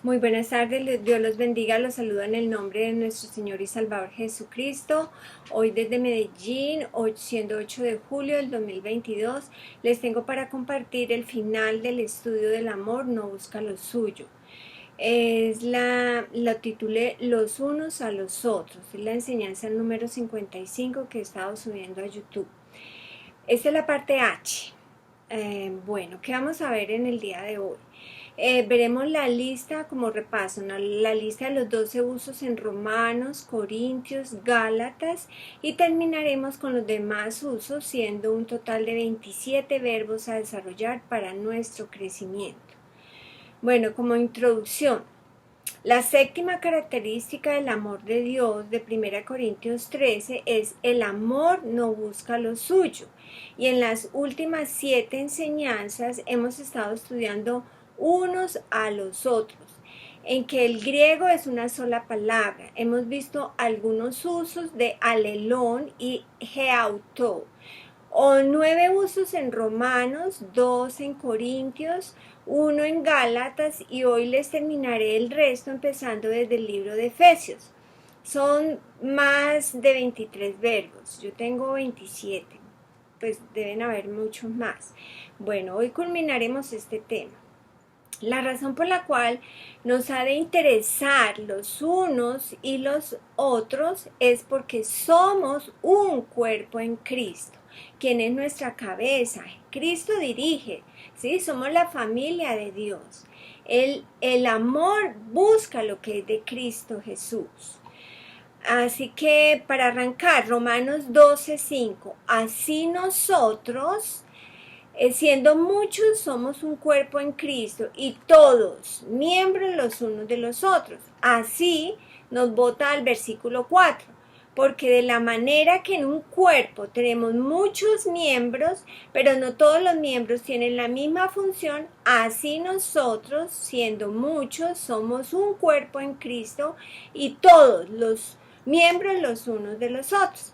Muy buenas tardes, Dios los bendiga, los saludo en el nombre de nuestro Señor y Salvador Jesucristo. Hoy desde Medellín, siendo 8 de julio del 2022, les tengo para compartir el final del estudio del amor no busca lo suyo. Lo titulé Los unos a los otros, es la enseñanza número 55 que he estado subiendo a YouTube. Esta es la parte H. Bueno, ¿qué vamos a ver en el día de hoy? Veremos la lista como repaso, ¿no? La lista de los 12 usos en Romanos, Corintios, Gálatas y terminaremos con los demás usos, siendo un total de 27 verbos a desarrollar para nuestro crecimiento. Bueno, como introducción, la séptima característica del amor de Dios de 1 Corintios 13 es el amor no busca lo suyo. Y en las últimas 7 enseñanzas hemos estado estudiando unos a los otros, en que el griego es una sola palabra. Hemos visto algunos usos de alelón y geauto, o 9 usos en Romanos, 2 en Corintios, 1 en Gálatas y hoy les terminaré el resto empezando desde el libro de Efesios. Son más de 23 verbos, yo tengo 27, pues deben haber muchos más. Bueno, hoy culminaremos este tema. La razón por la cual nos ha de interesar los unos y los otros es porque somos un cuerpo en Cristo, quien es nuestra cabeza. Cristo dirige, ¿sí? Somos la familia de Dios. El amor busca lo que es de Cristo Jesús. Así que para arrancar, Romanos 12:5, así nosotros, siendo muchos, somos un cuerpo en Cristo y todos miembros los unos de los otros. Así nos bota al versículo 4, porque de la manera que en un cuerpo tenemos muchos miembros, pero no todos los miembros tienen la misma función, así nosotros, siendo muchos, somos un cuerpo en Cristo y todos los miembros los unos de los otros.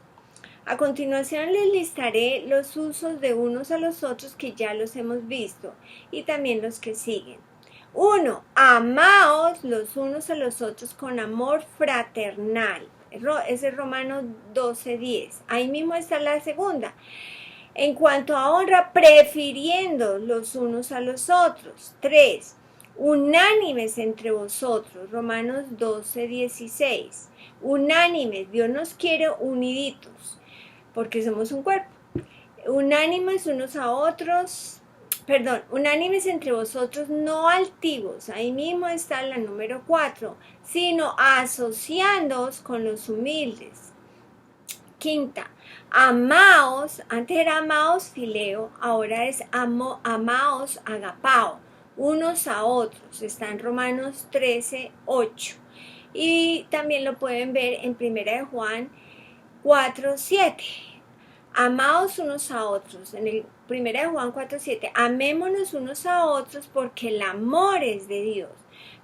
A continuación les listaré los usos de unos a los otros que ya los hemos visto y también los que siguen. 1. Amaos los unos a los otros con amor fraternal. Ese es Romanos 12:10. Ahí mismo está la segunda. En cuanto a honra, prefiriendo los unos a los otros. 3. Unánimes entre vosotros. Romanos 12:16. Unánimes, Dios nos quiere uniditos, porque somos un cuerpo. Unánimes unos a otros, unánimes entre vosotros, no altivos, ahí mismo está la número 4, sino asociándoos con los humildes. Quinta, amaos, antes era amaos fileo, ahora es amaos agapao, unos a otros, está en Romanos 13:8. Y también lo pueden ver en 1 de Juan 4:7. Amaos unos a otros. En el 1 de Juan 4:7. Amémonos unos a otros porque el amor es de Dios.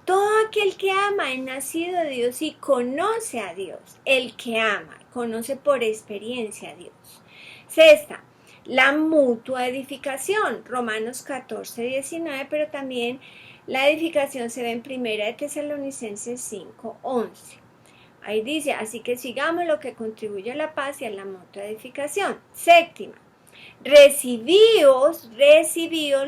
Todo aquel que ama es nacido de Dios y conoce a Dios. El que ama, conoce por experiencia a Dios. Sexta, la mutua edificación. Romanos 14:19, pero también la edificación se ve en 1 de Tesalonicenses 5:11. Ahí dice, así que sigamos lo que contribuye a la paz y a la mutua edificación. Séptima, recibíos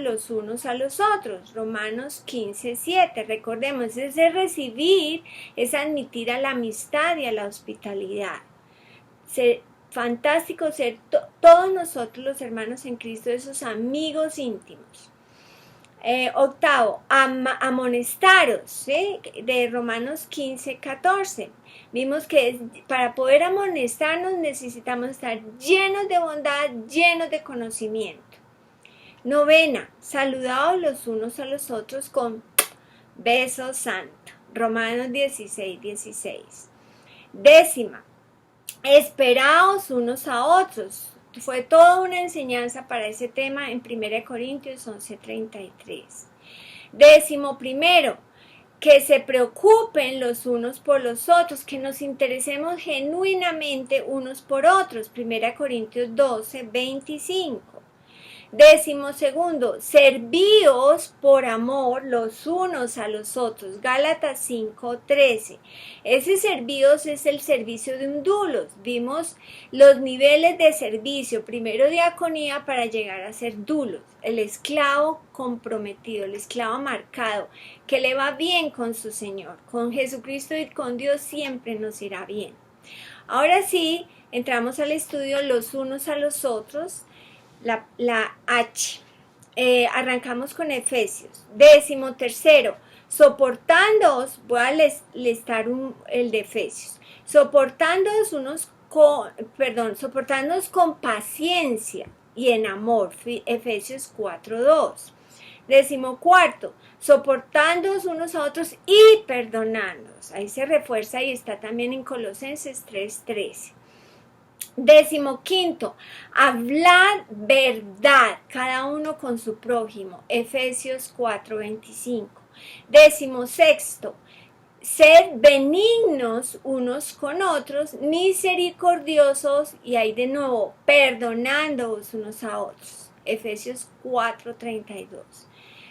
los unos a los otros. Romanos 15:7. Recordemos, ese recibir es admitir a la amistad y a la hospitalidad. Fantástico ser todos nosotros los hermanos en Cristo, esos amigos íntimos. Octavo, amonestaros, ¿sí? De Romanos 15:14. Vimos que para poder amonestarnos necesitamos estar llenos de bondad, llenos de conocimiento. Novena, saludaos los unos a los otros con beso santo. Romanos 16:16. Décima, esperaos unos a otros. Fue toda una enseñanza para ese tema en 1 Corintios 11:33. Décimo primero, que se preocupen los unos por los otros, que nos interesemos genuinamente unos por otros. 1 Corintios 12:25. 12, servíos por amor los unos a los otros. Gálatas 5:13. Ese servíos es el servicio de un dulos. Vimos los niveles de servicio. Primero diaconía para llegar a ser dulos. El esclavo comprometido, el esclavo marcado, que le va bien con su Señor. Con Jesucristo y con Dios siempre nos irá bien. Ahora sí, entramos al estudio los unos a los otros. La H. Arrancamos con Efesios. 13, soportándoos, voy a listar el de Efesios. Soportándoos con paciencia y en amor. Efesios 4:2. 14, soportándoos unos a otros y perdonándoos. Ahí se refuerza y está también en Colosenses 3:13. 15, hablar verdad, cada uno con su prójimo. Efesios 4:25. 16, sed benignos unos con otros, misericordiosos, y ahí de nuevo, perdonándoos unos a otros. Efesios 4:32.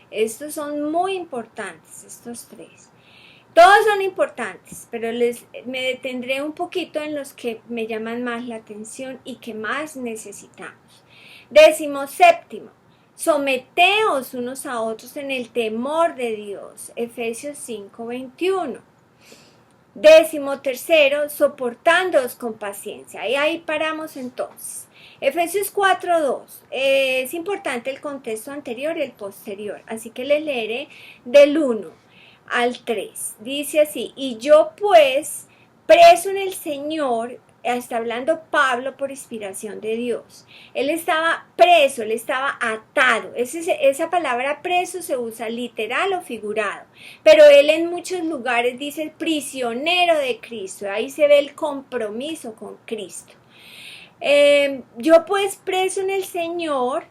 Estos son muy importantes, estos tres. Todos son importantes, pero me detendré un poquito en los que me llaman más la atención y que más necesitamos. 17, someteos unos a otros en el temor de Dios. Efesios 5:21. 13, soportándoos con paciencia. Y ahí paramos entonces. Efesios 4:2. Es importante el contexto anterior y el posterior, así que les leeré del 1 al 3. Dice así: y yo pues, preso en el Señor, está hablando Pablo por inspiración de Dios. Él estaba preso, él estaba atado. Esa palabra preso se usa literal o figurado, pero él en muchos lugares dice prisionero de Cristo. Ahí se ve el compromiso con Cristo. Yo pues, preso en el Señor,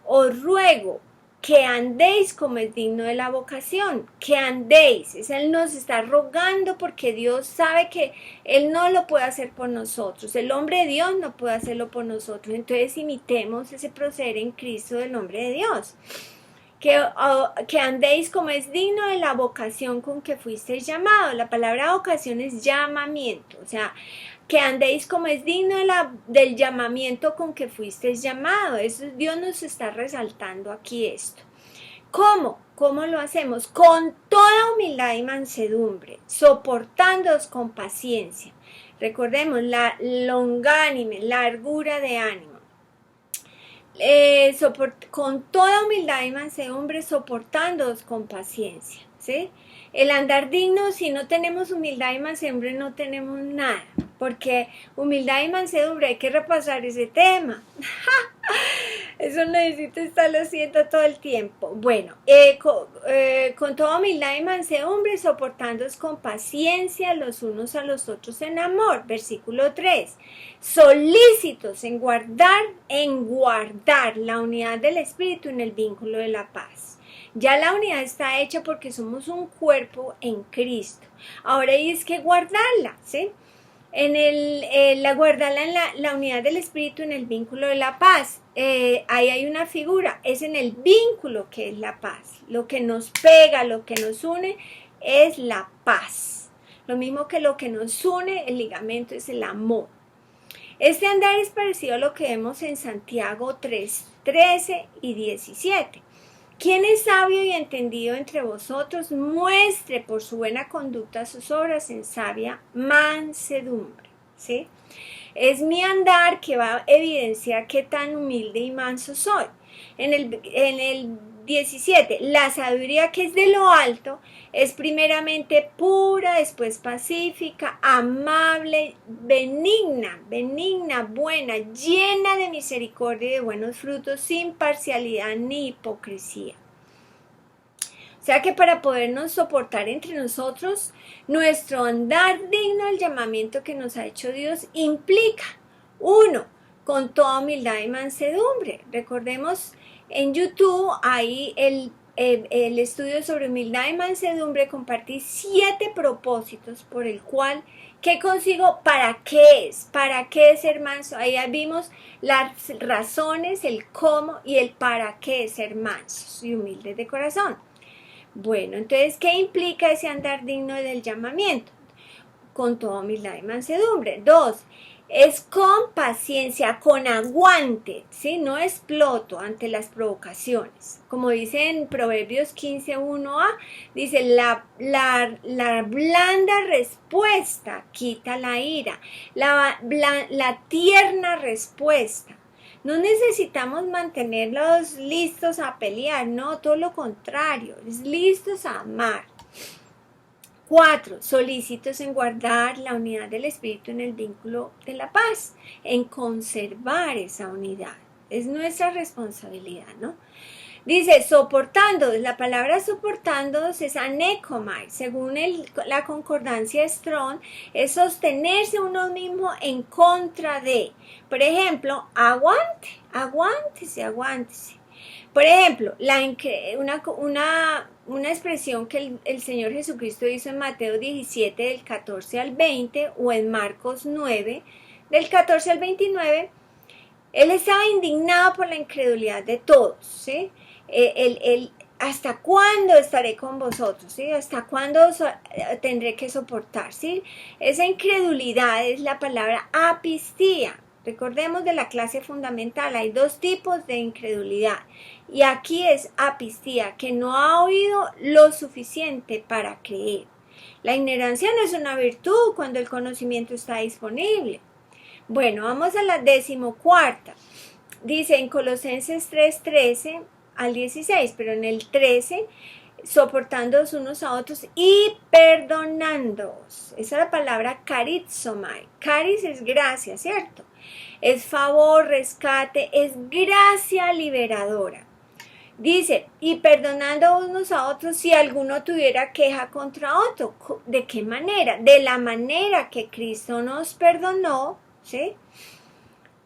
os ruego que andéis como es digno de la vocación, que andéis. Él nos está rogando porque Dios sabe que Él no lo puede hacer por nosotros. El hombre de Dios no puede hacerlo por nosotros. Entonces imitemos ese proceder en Cristo del hombre de Dios. Que andéis como es digno de la vocación con que fuisteis llamados. La palabra vocación es llamamiento, o sea, que andéis como es digno del llamamiento con que fuisteis llamados. Eso Dios nos está resaltando aquí esto. ¿Cómo? ¿Cómo lo hacemos? Con toda humildad y mansedumbre, soportándoos con paciencia. Recordemos la longánime, largura de ánimo. Con toda humildad y mansedumbre, soportándoos con paciencia, ¿sí? El andar digno, si no tenemos humildad y mansedumbre, no tenemos nada, porque humildad y mansedumbre, hay que repasar ese tema. Eso necesito estarlo haciendo todo el tiempo. Bueno, con toda humildad y mansedumbre, soportándoos con paciencia los unos a los otros en amor. Versículo 3. Solícitos en guardar la unidad del Espíritu en el vínculo de la paz. Ya la unidad está hecha porque somos un cuerpo en Cristo. Ahora es que guardarla, ¿sí? Guardarla en la unidad del Espíritu en el vínculo de la paz. Ahí hay una figura, es en el vínculo que es la paz. Lo que nos pega, lo que nos une es la paz. Lo mismo que lo que nos une, el ligamento, es el amor. Este andar es parecido a lo que vemos en Santiago 3:13 y 17. ¿Quién es sabio y entendido entre vosotros? Muestre por su buena conducta sus obras en sabia mansedumbre, ¿sí? Es mi andar que va a evidenciar qué tan humilde y manso soy. En el 17, la sabiduría que es de lo alto es primeramente pura, después pacífica, amable, benigna, buena, llena de misericordia y de buenos frutos, sin parcialidad ni hipocresía. O sea que para podernos soportar entre nosotros, nuestro andar digno del llamamiento que nos ha hecho Dios implica, 1, con toda humildad y mansedumbre. Recordemos, en YouTube hay el estudio sobre humildad y mansedumbre, compartí 7 propósitos por el cual, ¿qué consigo? ¿Para qué es? ¿Para qué es ser manso? Ahí vimos las razones, el cómo y el para qué es ser mansos y humildes de corazón. Bueno, entonces, ¿qué implica ese andar digno del llamamiento? Con toda humildad y mansedumbre. 2, es con paciencia, con aguante, ¿sí? No exploto ante las provocaciones. Como dice en Proverbios 15:1a, dice, la blanda respuesta quita la ira, la tierna respuesta. No necesitamos mantenerlos listos a pelear, no, todo lo contrario, es listos a amar. 4, solícitos en guardar la unidad del espíritu en el vínculo de la paz, en conservar esa unidad. Es nuestra responsabilidad, ¿no? Dice, soportando, la palabra soportando es anekomai, según la concordancia Strong, es sostenerse uno mismo en contra de. Por ejemplo, aguántese. Por ejemplo, una expresión que el Señor Jesucristo hizo en Mateo 17, del 14 al 20, o en Marcos 9, del 14 al 29, Él estaba indignado por la incredulidad de todos, ¿sí? ¿Hasta cuándo estaré con vosotros? ¿Sí? ¿Hasta cuándo tendré que soportar? ¿Sí? Esa incredulidad es la palabra apistía. Recordemos de la clase fundamental, hay 2 tipos de incredulidad. Y aquí es apistía, que no ha oído lo suficiente para creer. La ignorancia no es una virtud cuando el conocimiento está disponible. Bueno, vamos a la 14ª. Dice en Colosenses 3:13 al 16, pero en el 13, soportándoos unos a otros y perdonándoos. Esa es la palabra charizomai. Charis es gracia, ¿cierto? Es favor, rescate, es gracia liberadora. Dice, y perdonando unos a otros si alguno tuviera queja contra otro. ¿De qué manera? De la manera que Cristo nos perdonó, ¿sí?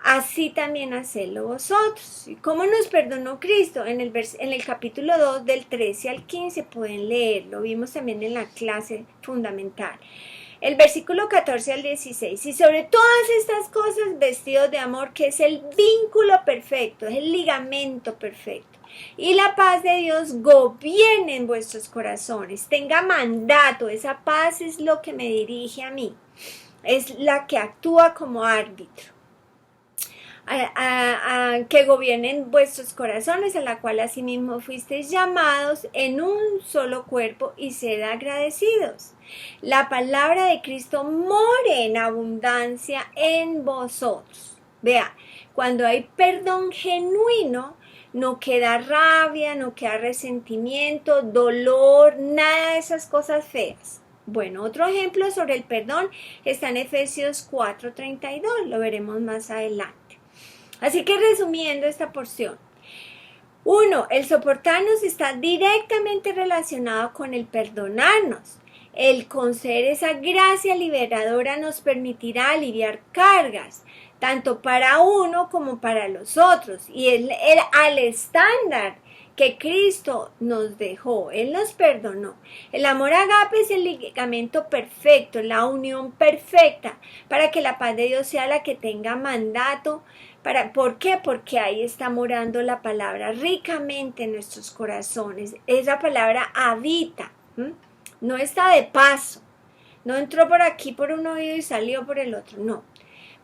Así también hacedlo vosotros. ¿Y cómo nos perdonó Cristo? En el capítulo 2, del 13 al 15, pueden leerlo. Vimos también en la clase fundamental. El versículo 14 al 16. Y sobre todas estas cosas, vestidos de amor, que es el vínculo perfecto, es el ligamento perfecto. Y la paz de Dios gobierne en vuestros corazones. Tenga mandato. Esa paz es lo que me dirige a mí. Es la que actúa como árbitro. Que gobiernen vuestros corazones, a la cual asimismo fuisteis llamados en un solo cuerpo, y sed agradecidos. La palabra de Cristo more en abundancia en vosotros. Vea, cuando hay perdón genuino, no queda rabia, no queda resentimiento, dolor, nada de esas cosas feas. Bueno, otro ejemplo sobre el perdón está en Efesios 4:32, lo veremos más adelante. Así que resumiendo esta porción, 1, el soportarnos está directamente relacionado con el perdonarnos. El conceder esa gracia liberadora nos permitirá aliviar cargas, tanto para uno como para los otros. Y al estándar que Cristo nos dejó, Él nos perdonó. El amor agape es el ligamento perfecto, la unión perfecta, para que la paz de Dios sea la que tenga mandato. ¿Por qué? Porque ahí está morando la palabra ricamente en nuestros corazones. Esa palabra habita, no está de paso, no entró por aquí por un oído y salió por el otro, no.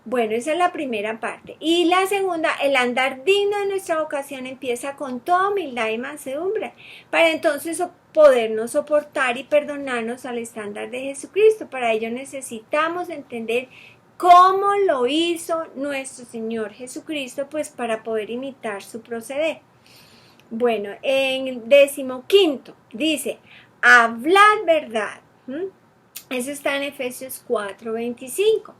Bueno, esa es la primera parte. Y la segunda, el andar digno de nuestra vocación empieza con toda humildad y mansedumbre, para entonces podernos soportar y perdonarnos al estándar de Jesucristo. Para ello necesitamos entender cómo lo hizo nuestro Señor Jesucristo, pues para poder imitar su proceder. Bueno, en el 15 dice, hablad verdad. Eso está en Efesios 4:25.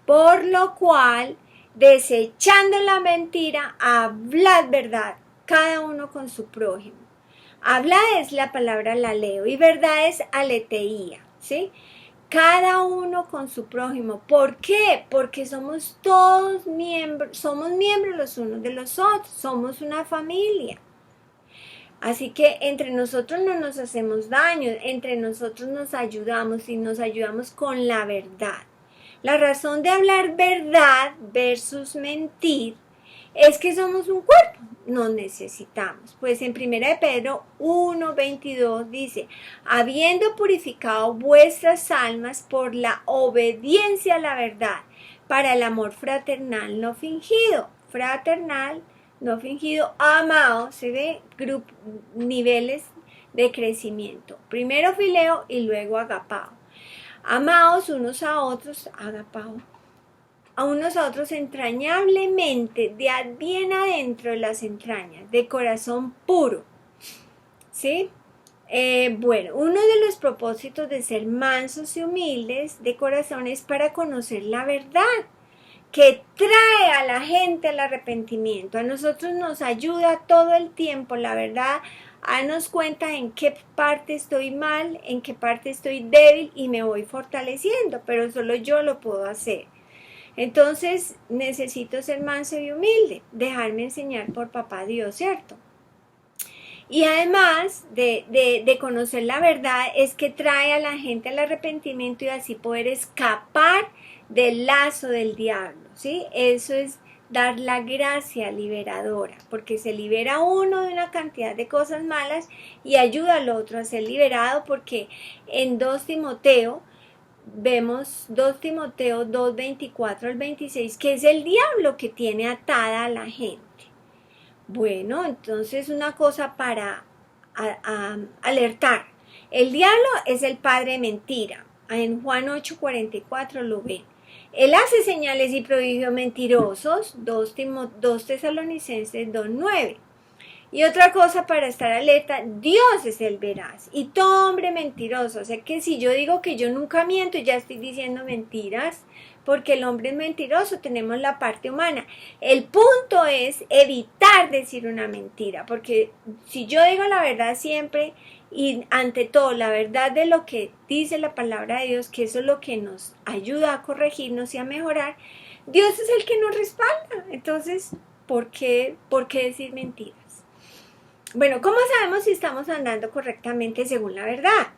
Por lo cual, desechando la mentira, hablad verdad, cada uno con su prójimo. Hablad es la palabra laleo y verdad es aletheía, ¿sí? Cada uno con su prójimo. ¿Por qué? Porque somos todos miembros los unos de los otros, somos una familia. Así que entre nosotros no nos hacemos daño, entre nosotros nos ayudamos y nos ayudamos con la verdad. La razón de hablar verdad versus mentir es que somos un cuerpo, nos necesitamos. Pues en 1 de Pedro 1:22 dice, habiendo purificado vuestras almas por la obediencia a la verdad, para el amor fraternal no fingido. Fraternal no fingido, amado, se ve niveles de crecimiento. Primero fileo y luego agapao. Amados unos a otros, agapao, a unos a otros entrañablemente, de bien adentro de las entrañas, de corazón puro. ¿Sí? Bueno, uno de los propósitos de ser mansos y humildes de corazón es para conocer la verdad, que trae a la gente al arrepentimiento. A nosotros nos ayuda todo el tiempo, la verdad, a darnos cuenta en qué parte estoy mal, en qué parte estoy débil y me voy fortaleciendo, pero solo yo lo puedo hacer. Entonces necesito ser manso y humilde, dejarme enseñar por papá Dios, ¿cierto? Y además de conocer la verdad es que trae a la gente al arrepentimiento y así poder escapar del lazo del diablo, ¿sí? Eso es dar la gracia liberadora, porque se libera uno de una cantidad de cosas malas y ayuda al otro a ser liberado, porque en 2 Timoteo vemos 2 Timoteo 2:24 al 26, que es el diablo que tiene atada a la gente. Bueno, entonces una cosa para alertar. El diablo es el padre de mentira. En Juan 8:44 lo ven. Él hace señales y prodigios mentirosos, 2 Tesalonicenses 2:9. Y otra cosa para estar alerta, Dios es el veraz y todo hombre mentiroso. O sea que si yo digo que yo nunca miento, ya estoy diciendo mentiras, porque el hombre es mentiroso, tenemos la parte humana. El punto es evitar decir una mentira, porque si yo digo la verdad siempre y ante todo la verdad de lo que dice la palabra de Dios, que eso es lo que nos ayuda a corregirnos y a mejorar, Dios es el que nos respalda. Entonces, ¿por qué decir mentiras? Bueno, ¿cómo sabemos si estamos andando correctamente según la verdad?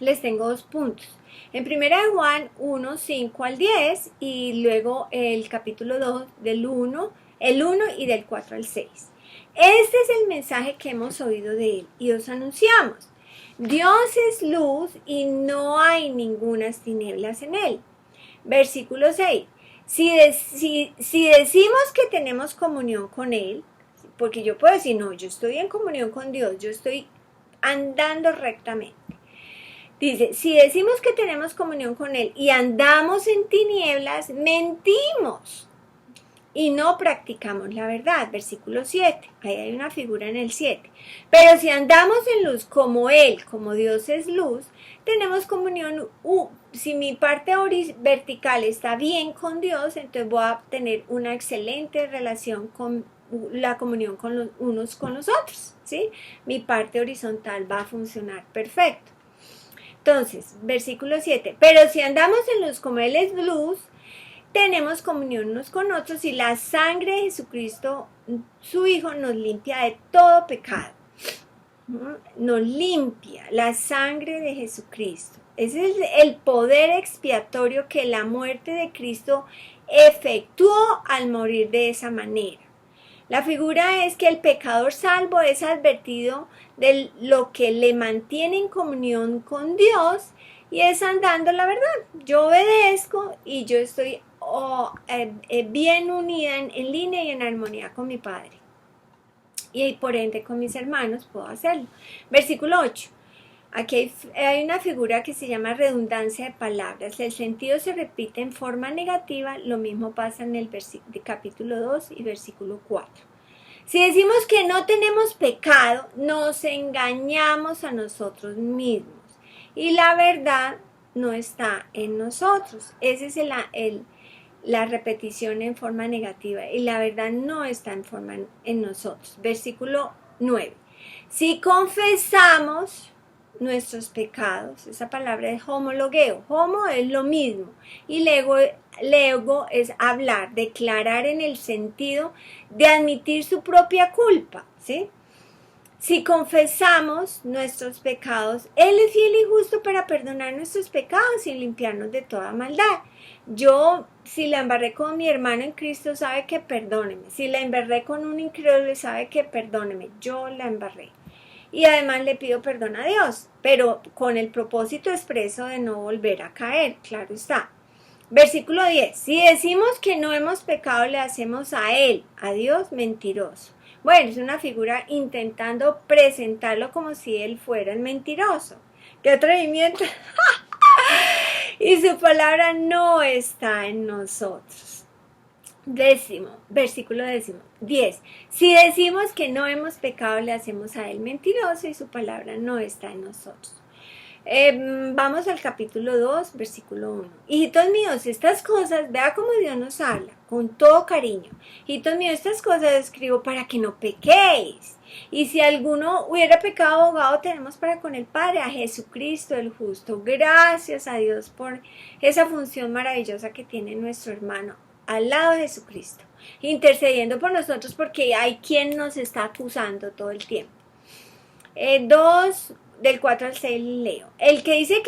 Les tengo 2 puntos. En 1 de Juan 1:5 al 10 y luego el capítulo 2 el 1 y del 4 al 6. Este es el mensaje que hemos oído de él y os anunciamos. Dios es luz y no hay ningunas tinieblas en él. Versículo 6. Si decimos que tenemos comunión con él, porque yo puedo decir, no, yo estoy en comunión con Dios, yo estoy andando rectamente. Dice, si decimos que tenemos comunión con Él y andamos en tinieblas, mentimos y no practicamos la verdad. Versículo 7, ahí hay una figura en el 7. Pero si andamos en luz como Él, como Dios es luz, tenemos comunión. Si mi parte vertical está bien con Dios, entonces voy a tener una excelente relación con la comunión con los unos con los otros, ¿sí? Mi parte horizontal va a funcionar perfecto. Entonces, versículo 7, pero si andamos en luz como Él es luz, tenemos comunión unos con otros y la sangre de Jesucristo, su Hijo, nos limpia de todo pecado. Nos limpia la sangre de Jesucristo. Ese es el poder expiatorio que la muerte de Cristo efectuó al morir de esa manera. La figura es que el pecador salvo es advertido de lo que le mantiene en comunión con Dios y es andando la verdad. Yo obedezco y yo estoy bien unida en línea y en armonía con mi Padre. Y por ende con mis hermanos puedo hacerlo. Versículo 8. Aquí hay una figura que se llama redundancia de palabras. El sentido se repite en forma negativa, lo mismo pasa en el capítulo 2 y versículo 4. Si decimos que no tenemos pecado, nos engañamos a nosotros mismos y la verdad no está en nosotros. Esa es la repetición en forma negativa y la verdad no está en nosotros. Versículo 9. Si confesamos nuestros pecados, esa palabra es homologueo, homo es lo mismo y lego es hablar, declarar en el sentido de admitir su propia culpa, ¿sí? Si confesamos nuestros pecados, Él es fiel y justo para perdonar nuestros pecados y limpiarnos de toda maldad. Yo, si la embarré con mi hermano en Cristo, sabe que perdóneme. Si la embarré con un incrédulo, sabe que perdóneme. Yo la embarré. Y además le pido perdón a Dios, pero con el propósito expreso de no volver a caer, claro está. Versículo 10. Si decimos que no hemos pecado, le hacemos a Él, a Dios, mentiroso. Bueno, es una figura intentando presentarlo como si Él fuera el mentiroso. ¡Qué atrevimiento! Y su palabra no está en nosotros. Versículo 10. Si decimos que no hemos pecado, le hacemos a Él mentiroso y su palabra no está en nosotros. Vamos al capítulo 2, versículo 1. Hijitos míos, estas cosas, vea cómo Dios nos habla, con todo cariño. Hijitos míos, estas cosas escribo para que no pequéis. Y si alguno hubiera pecado, abogado tenemos para con el Padre, a Jesucristo el justo. Gracias a Dios por esa función maravillosa que tiene nuestro hermano al lado de Jesucristo, intercediendo por nosotros porque hay quien nos está acusando todo el tiempo. 2, del 4 al 6 leo. El que dice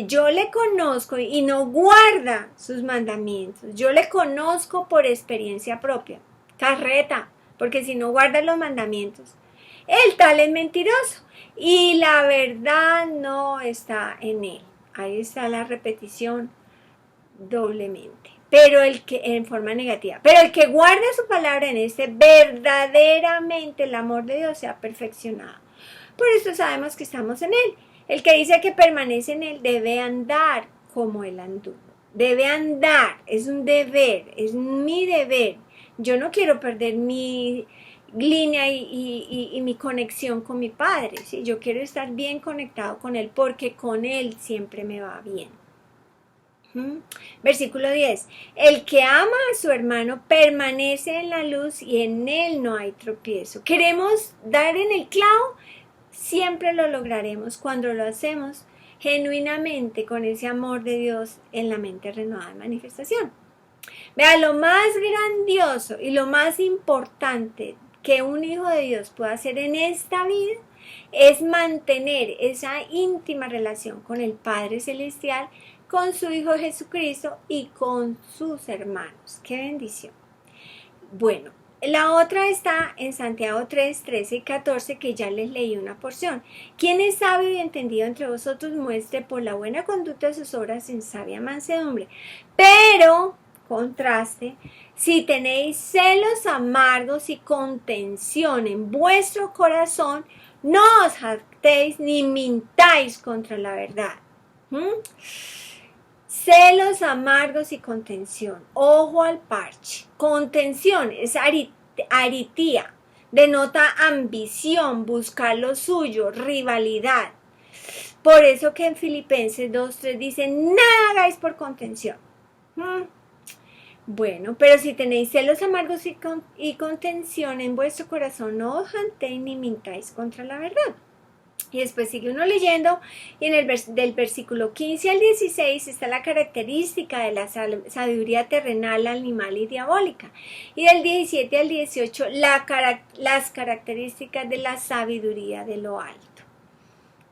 yo le conozco y no guarda sus mandamientos, yo le conozco por experiencia propia. Carreta, porque si no guarda los mandamientos, el tal es mentiroso y la verdad no está en él. Ahí está la repetición doblemente. Pero en forma negativa. Pero el que guarda su palabra en este, verdaderamente el amor de Dios se ha perfeccionado. Por eso sabemos que estamos en Él. El que dice que permanece en Él debe andar como Él anduvo. Debe andar, es un deber, es mi deber. Yo no quiero perder mi línea y mi conexión con mi Padre. ¿sí? Yo quiero estar bien conectado con Él porque con Él siempre me va bien. Versículo 10. El que ama a su hermano permanece en la luz y en él no hay tropiezo. ¿Queremos dar en el clavo? Siempre lo lograremos cuando lo hacemos genuinamente con ese amor de Dios en la mente renovada de manifestación. Vea, lo más grandioso y lo más importante que un hijo de Dios puede hacer en esta vida es mantener esa íntima relación con el Padre Celestial, con su Hijo Jesucristo y con sus hermanos. ¡Qué bendición! Bueno, la otra está en Santiago 3, 13 y 14, que ya les leí una porción. ¿Quién es sabio y entendido entre vosotros? Muestre por la buena conducta de sus obras en sabia mansedumbre. Pero, contraste, si tenéis celos amargos y contención en vuestro corazón, no os jactéis ni mintáis contra la verdad. Celos amargos y contención. Ojo al parche. Contención es aritía. Denota ambición, buscar lo suyo, rivalidad. Por eso que en Filipenses 2:3 dice, nada hagáis por contención. Bueno, pero si tenéis celos amargos y contención en vuestro corazón, no os jantéis ni mintáis contra la verdad. Y después sigue uno leyendo y del versículo 15 al 16 está la característica de la sabiduría terrenal, animal y diabólica. Y del 17 al 18 las características de la sabiduría de lo alto.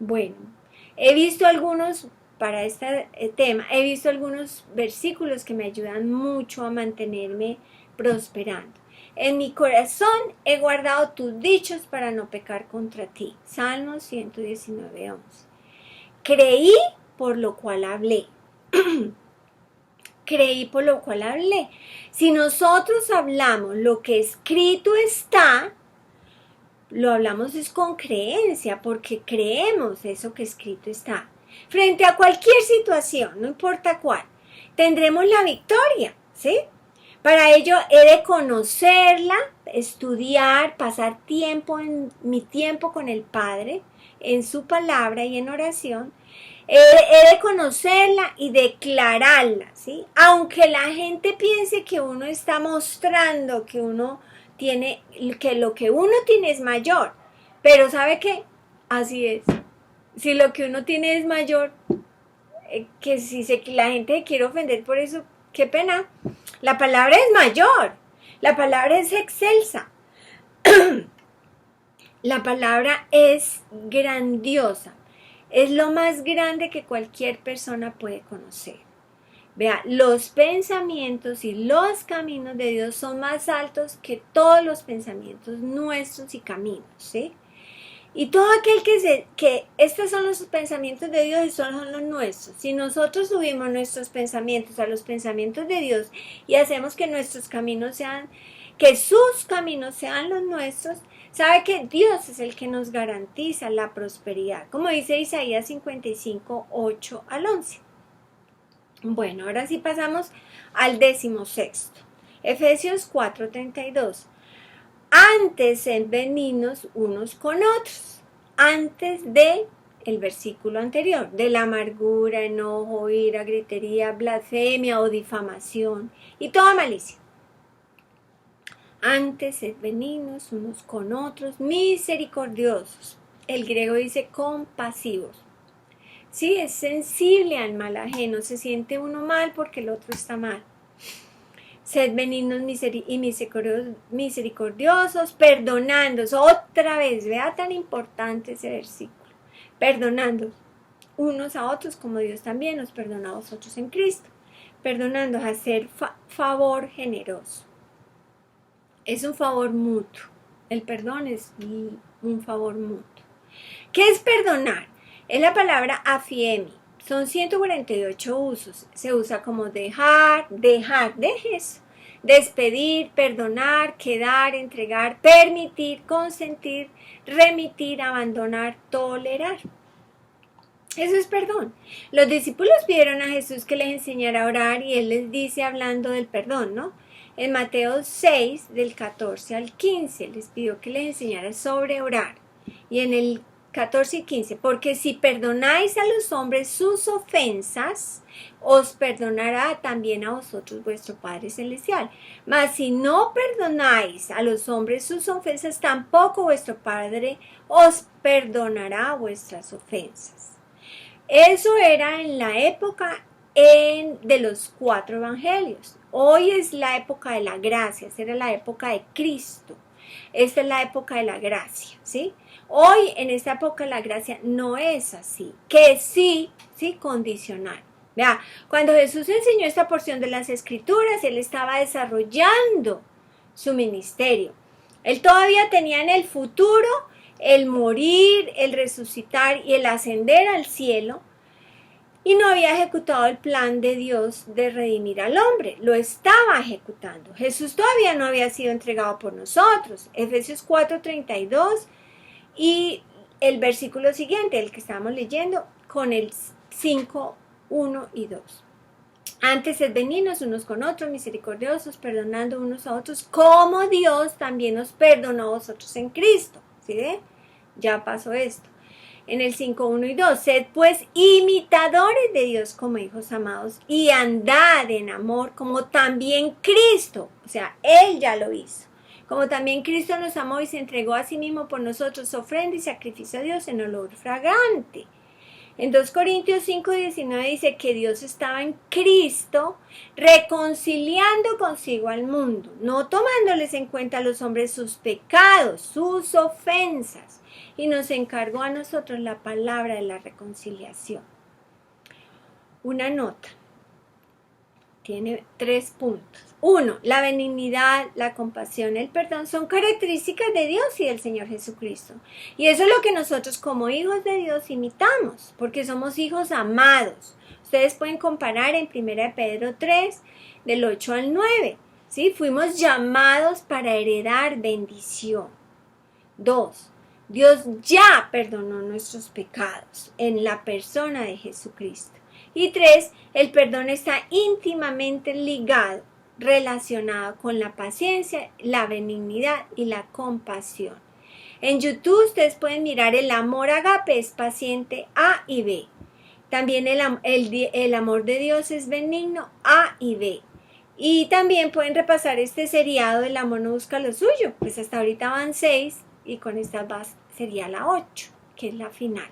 Bueno, he visto algunos, para este tema, he visto algunos versículos que me ayudan mucho a mantenerme prosperando. En mi corazón he guardado tus dichos para no pecar contra ti. Salmo 119, 11. Creí, por lo cual hablé. Creí, por lo cual hablé. Si nosotros hablamos lo que escrito está, lo hablamos es con creencia, porque creemos eso que escrito está. Frente a cualquier situación, no importa cuál, tendremos la victoria, ¿sí? Para ello he de conocerla, estudiar, pasar mi tiempo con el Padre, en su palabra y en oración. He de conocerla y declararla, ¿sí? Aunque la gente piense que uno está mostrando que uno tiene, que lo que uno tiene es mayor. Pero ¿sabe qué? Así es. Si lo que uno tiene es mayor, que si la gente quiere ofender por eso, qué pena. La palabra es mayor, la palabra es excelsa. La palabra es grandiosa. Es lo más grande que cualquier persona puede conocer. Vea, los pensamientos y los caminos de Dios son más altos que todos los pensamientos nuestros y caminos, ¿sí? Y todo aquel que estos son los pensamientos de Dios y son los nuestros. Si nosotros subimos nuestros pensamientos a los pensamientos de Dios y hacemos que nuestros caminos sean, que sus caminos sean los nuestros, sabe que Dios es el que nos garantiza la prosperidad, como dice Isaías 55, 8 al 11. Bueno, ahora sí pasamos al 16. Efesios 4:32. Antes sed benignos unos con otros, antes de el versículo anterior, de la amargura, enojo, ira, gritería, blasfemia o difamación y toda malicia. Antes sed benignos unos con otros, misericordiosos. El griego dice compasivos. Sí, es sensible al mal ajeno, se siente uno mal porque el otro está mal. Sed benignos y misericordiosos, perdonando. Otra vez, vea tan importante ese versículo. Perdonando unos a otros como Dios también nos perdona a vosotros en Cristo. Perdonando, hacer favor generoso. Es un favor mutuo. El perdón es un favor mutuo. ¿Qué es perdonar? Es la palabra afiemi. Son 148 usos. Se usa como dejar, dejes, despedir, perdonar, quedar, entregar, permitir, consentir, remitir, abandonar, tolerar. Eso es perdón. Los discípulos pidieron a Jesús que les enseñara a orar y Él les dice hablando del perdón, ¿no? En Mateo 6, del 14 al 15, les pidió que les enseñara sobre orar. Y en el 14 y 15, porque si perdonáis a los hombres sus ofensas, os perdonará también a vosotros vuestro Padre Celestial. Mas si no perdonáis a los hombres sus ofensas, tampoco vuestro Padre os perdonará vuestras ofensas. Eso era en la época de los 4 evangelios. Hoy es la época de la gracia, esta era la época de Cristo. Esta es la época de la gracia, ¿sí? Hoy, en esta época de la gracia, no es así. Que sí, condicional. Vea, cuando Jesús enseñó esta porción de las Escrituras, Él estaba desarrollando su ministerio. Él todavía tenía en el futuro el morir, el resucitar y el ascender al cielo. Y no había ejecutado el plan de Dios de redimir al hombre. Lo estaba ejecutando. Jesús todavía no había sido entregado por nosotros. Efesios 4:32 y el versículo siguiente, el que estamos leyendo, con el 5, 1 y 2. Antes sed benignos unos con otros, misericordiosos, perdonando unos a otros, como Dios también nos perdonó a vosotros en Cristo. ¿Sí ve? Ya pasó esto. En el 5, 1 y 2, sed pues imitadores de Dios como hijos amados y andad en amor como también Cristo, o sea, Él ya lo hizo. Como también Cristo nos amó y se entregó a sí mismo por nosotros, ofrenda y sacrificio a Dios en olor fragante. En 2 Corintios 5:19 dice que Dios estaba en Cristo reconciliando consigo al mundo, no tomándoles en cuenta a los hombres sus pecados, sus ofensas, y nos encargó a nosotros la palabra de la reconciliación. Una nota. Tiene 3 puntos. 1. La benignidad, la compasión, el perdón son características de Dios y del Señor Jesucristo. Y eso es lo que nosotros como hijos de Dios imitamos, porque somos hijos amados. Ustedes pueden comparar en 1 Pedro 3, del 8 al 9. ¿Sí? Fuimos llamados para heredar bendición. 2. Dios ya perdonó nuestros pecados en la persona de Jesucristo. Y 3, el perdón está íntimamente ligado, relacionado con la paciencia, la benignidad y la compasión. En YouTube ustedes pueden mirar el amor agape, es paciente A y B. También el amor de Dios es benigno A y B. Y también pueden repasar este seriado, El amor no busca lo suyo. Pues hasta ahorita van 6 y con esta sería la 8, que es la final.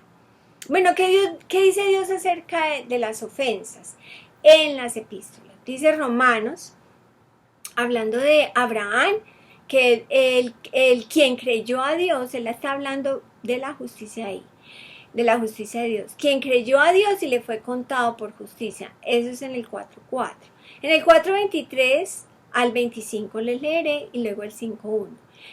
Bueno, ¿qué dice Dios acerca de las ofensas en las epístolas? Dice Romanos, hablando de Abraham, que el quien creyó a Dios, él está hablando de la justicia ahí, de la justicia de Dios. Quien creyó a Dios y le fue contado por justicia. Eso es en el 4.4. En el 4.23 al 25 les leeré y luego el 5.1.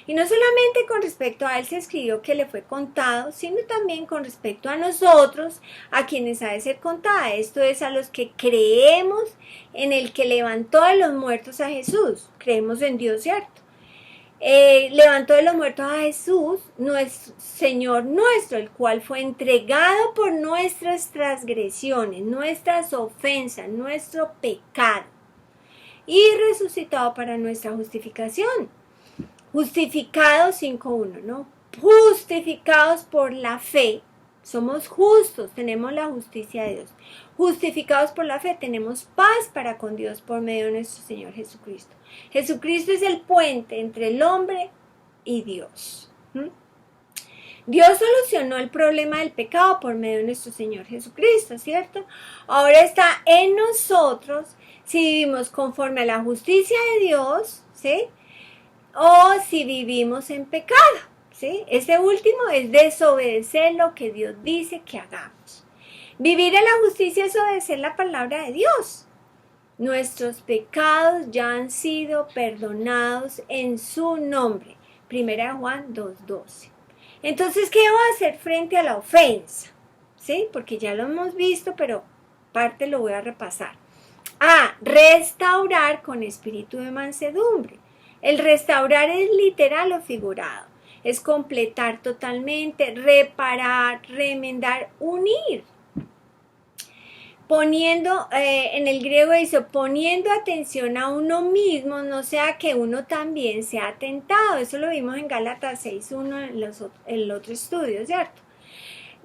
Y no solamente con respecto a él se escribió que le fue contado, sino también con respecto a nosotros, a quienes ha de ser contada. Esto es a los que creemos en el que levantó de los muertos a Jesús. Creemos en Dios, ¿cierto? Levantó de los muertos a Jesús, nuestro Señor nuestro, el cual fue entregado por nuestras transgresiones, nuestras ofensas, nuestro pecado, y resucitado para nuestra justificación. Justificados 5.1, ¿no? Justificados por la fe. Somos justos, tenemos la justicia de Dios. Justificados por la fe, tenemos paz para con Dios por medio de nuestro Señor Jesucristo. Jesucristo es el puente entre el hombre y Dios. Dios solucionó el problema del pecado por medio de nuestro Señor Jesucristo, ¿cierto? Ahora está en nosotros si vivimos conforme a la justicia de Dios, ¿sí? O si vivimos en pecado, ¿sí? Ese último es desobedecer lo que Dios dice que hagamos. Vivir en la justicia es obedecer la palabra de Dios. Nuestros pecados ya han sido perdonados en su nombre. 1 Juan 2.12. Entonces, ¿qué va a hacer frente a la ofensa? ¿Sí? Porque ya lo hemos visto, pero parte lo voy a repasar. Restaurar con espíritu de mansedumbre. El restaurar es literal o figurado. Es completar totalmente, reparar, remendar, unir. Poniendo, en el griego dice, poniendo atención a uno mismo, no sea que uno también sea tentado. Eso lo vimos en Gálatas 6.1 en el otro estudio, ¿cierto?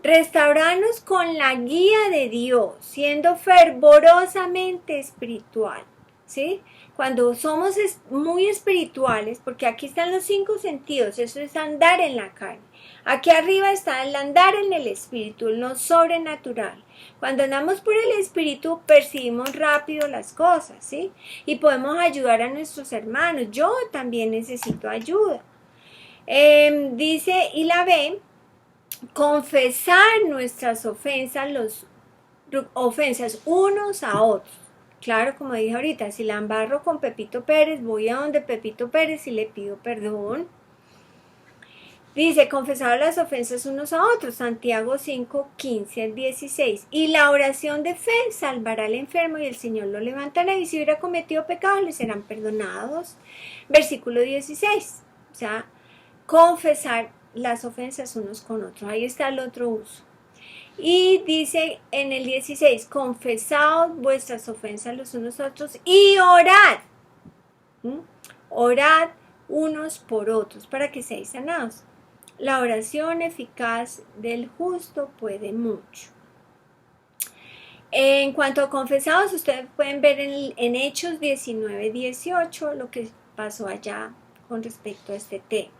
Restaurarnos con la guía de Dios, siendo fervorosamente espiritual, ¿sí? Cuando somos muy espirituales, porque aquí están los 5 sentidos, eso es andar en la carne. Aquí arriba está el andar en el espíritu, lo sobrenatural. Cuando andamos por el espíritu percibimos rápido las cosas, ¿sí? Y podemos ayudar a nuestros hermanos. Yo también necesito ayuda. Dice, y la B, confesar nuestras ofensas, ofensas unos a otros. Claro, como dije ahorita, si la embarro con Pepito Pérez, voy a donde Pepito Pérez y le pido perdón. Dice, confesar las ofensas unos a otros, Santiago 5, 15 al 16. Y la oración de fe salvará al enfermo y el Señor lo levantará. Y si hubiera cometido pecados, le serán perdonados. Versículo 16. O sea, confesar las ofensas unos con otros. Ahí está el otro uso. Y dice en el 16, confesaos vuestras ofensas los unos a otros y orad. Orad unos por otros para que seáis sanados. La oración eficaz del justo puede mucho. En cuanto a confesados, ustedes pueden ver en Hechos 19, 18 lo que pasó allá con respecto a este tema.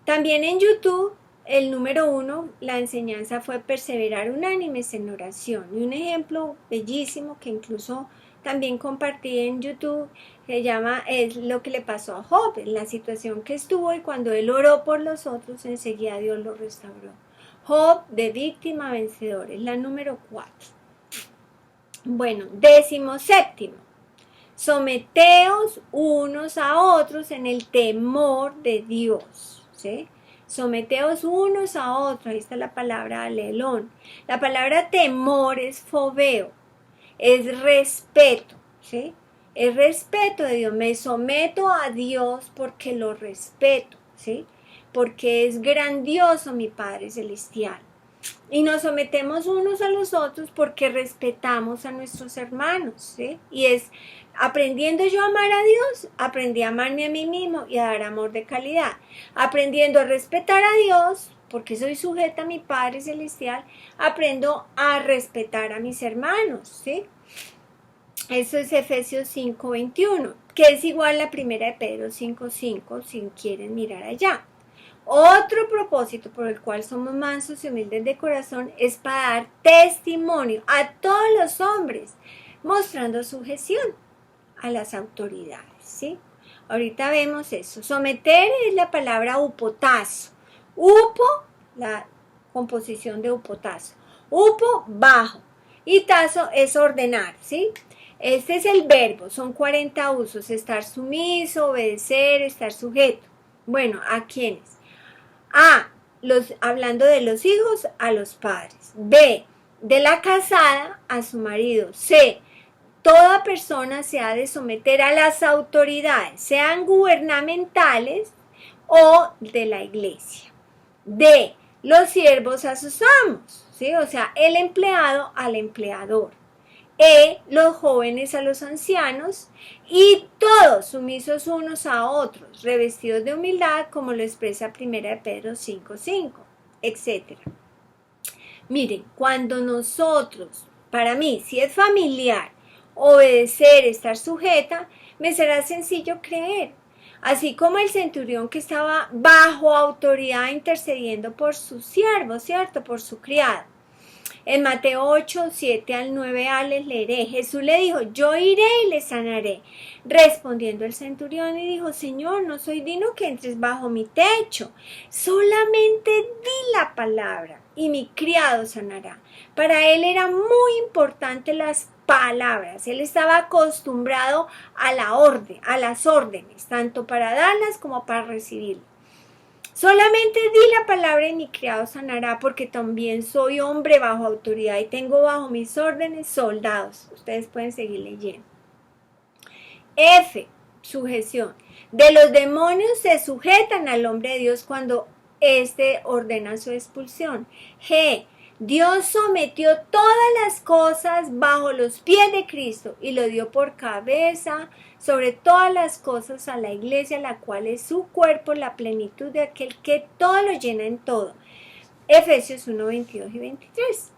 También en YouTube, el número 1, la enseñanza fue perseverar unánimes en oración. Y un ejemplo bellísimo que incluso también compartí en YouTube, es lo que le pasó a Job, en la situación que estuvo y cuando él oró por los otros, enseguida Dios lo restauró. Job de víctima a vencedor, es la número 4. Bueno, 17. Someteos unos a otros en el temor de Dios, ¿sí? Someteos unos a otros, ahí está la palabra alelón. La palabra temor es fobeo, es respeto, ¿sí? Es respeto de Dios. Me someto a Dios porque lo respeto, ¿sí? Porque es grandioso mi Padre Celestial. Y nos sometemos unos a los otros porque respetamos a nuestros hermanos, ¿sí? Y es aprendiendo yo a amar a Dios, aprendí a amarme a mí mismo y a dar amor de calidad. Aprendiendo a respetar a Dios, porque soy sujeta a mi Padre Celestial, aprendo a respetar a mis hermanos, ¿sí? Eso es Efesios 5:21, que es igual a la primera de Pedro 5:5, si quieren mirar allá. Otro propósito por el cual somos mansos y humildes de corazón es para dar testimonio a todos los hombres, mostrando sujeción a las autoridades, ¿sí? Ahorita vemos eso. Someter es la palabra upotazo. Upo, la composición de upotazo. Upo, bajo. Y tazo es ordenar, ¿sí? Este es el verbo, son 40 usos. Estar sumiso, obedecer, estar sujeto. Bueno, ¿a quiénes? A, hablando de los hijos, a los padres. B, de la casada a su marido. C, toda persona se ha de someter a las autoridades, sean gubernamentales o de la iglesia. D, los siervos a sus amos, ¿sí? O sea, el empleado al empleador. E, los jóvenes a los ancianos, y todos sumisos unos a otros, revestidos de humildad, como lo expresa 1 de Pedro 5:5, etc. Miren, cuando nosotros, para mí, si es familiar, obedecer, estar sujeta, me será sencillo creer. Así como el centurión que estaba bajo autoridad intercediendo por su siervo, ¿cierto? Por su criado. En Mateo 8, 7 al 9a les leeré. Jesús le dijo, yo iré y le sanaré. Respondiendo el centurión y dijo, Señor, no soy digno que entres bajo mi techo. Solamente di la palabra y mi criado sanará. Para él era muy importante las palabras. Él estaba acostumbrado a las órdenes, tanto para darlas como para recibirlas. Solamente di la palabra y mi criado sanará, porque también soy hombre bajo autoridad y tengo bajo mis órdenes soldados. Ustedes pueden seguir leyendo. F, sujeción. De los demonios se sujetan al hombre de Dios cuando éste ordena su expulsión. G, Dios sometió todas las cosas bajo los pies de Cristo y lo dio por cabeza sobre todas las cosas a la iglesia, la cual es su cuerpo, la plenitud de aquel que todo lo llena en todo. Efesios 1, 22 y 23.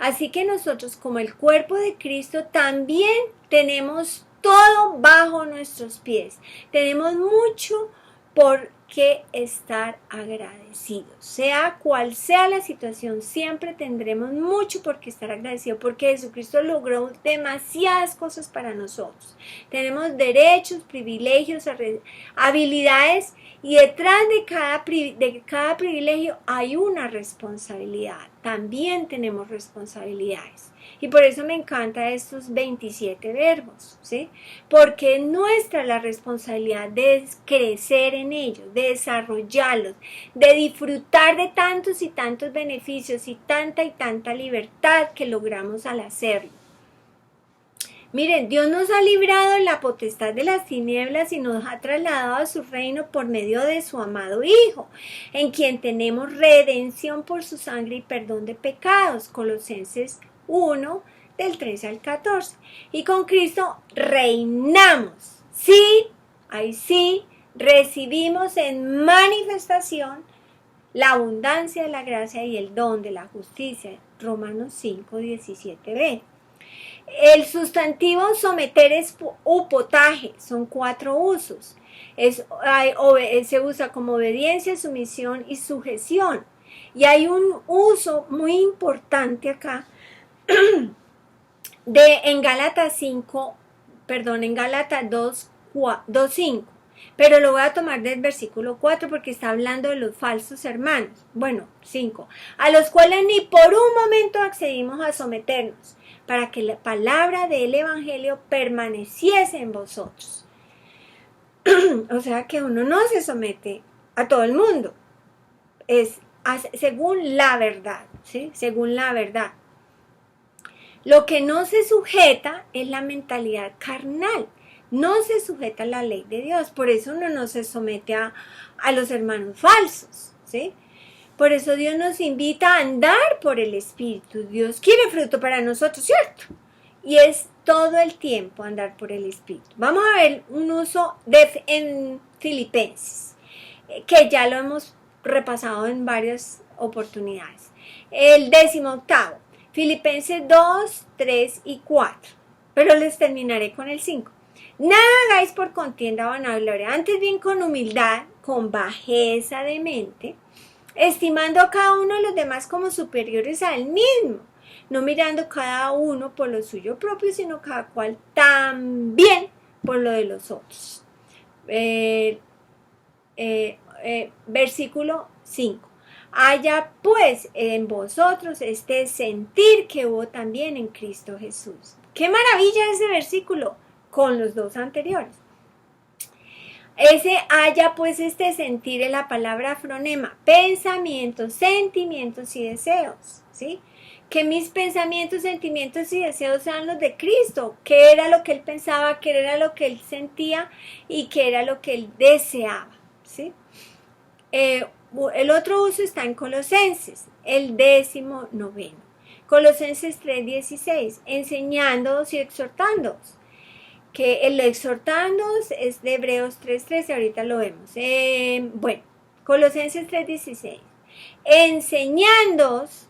Así que nosotros, como el cuerpo de Cristo, también tenemos todo bajo nuestros pies. Tenemos mucho por qué estar agradecidos. Sea cual sea la situación, siempre tendremos mucho por qué estar agradecidos, porque Jesucristo logró demasiadas cosas para nosotros. Tenemos derechos, privilegios, habilidades, y detrás de cada privilegio hay una responsabilidad. También tenemos responsabilidades. Y por eso me encantan estos 27 verbos, ¿sí? Porque es nuestra la responsabilidad de crecer en ellos, de desarrollarlos, de disfrutar de tantos y tantos beneficios y tanta libertad que logramos al hacerlo. Miren, Dios nos ha librado de la potestad de las tinieblas y nos ha trasladado a su reino por medio de su amado Hijo, en quien tenemos redención por su sangre y perdón de pecados. Colosenses 1, del 13 al 14. Y con Cristo reinamos. Sí, ahí sí, recibimos en manifestación la abundancia de la gracia y el don de la justicia. Romanos 5, 17b. El sustantivo someter es upotaje, son 4 usos. Se usa como obediencia, sumisión y sujeción. Y hay un uso muy importante acá en Gálatas 2:5, pero lo voy a tomar del versículo 4 porque está hablando de los falsos hermanos. Bueno, 5, a los cuales ni por un momento accedimos a someternos, para que la palabra del evangelio permaneciese en vosotros. O sea que uno no se somete a todo el mundo, es según la verdad, ¿sí? Según la verdad. Lo que no se sujeta es la mentalidad carnal, no se sujeta a la ley de Dios, por eso uno no se somete a los hermanos falsos, ¿sí? Por eso Dios nos invita a andar por el Espíritu. Dios quiere fruto para nosotros, ¿cierto? Y es todo el tiempo andar por el Espíritu. Vamos a ver un uso en Filipenses, que ya lo hemos repasado en varias oportunidades. El 18º, Filipenses 2, 3 y 4. Pero les terminaré con el 5. Nada hagáis por contienda o vanagloria, antes bien con humildad, con bajeza de mente, estimando a cada uno de los demás como superiores a él mismo, no mirando cada uno por lo suyo propio, sino cada cual también por lo de los otros. Eh, Versículo 5. Haya pues en vosotros este sentir que hubo también en Cristo Jesús. ¡Qué maravilla ese versículo! Con los dos anteriores. Ese haya pues este sentir en la palabra fronema, pensamientos, sentimientos y deseos, ¿sí? Que mis pensamientos, sentimientos y deseos sean los de Cristo, que era lo que Él pensaba, que era lo que Él sentía y que era lo que Él deseaba, ¿sí? El otro uso está en Colosenses, el 19. Colosenses 3:16, enseñándoos y exhortándoos. Que el exhortándoos es de Hebreos 3:13, ahorita lo vemos. Bueno, Colosenses 3:16, enseñándoos,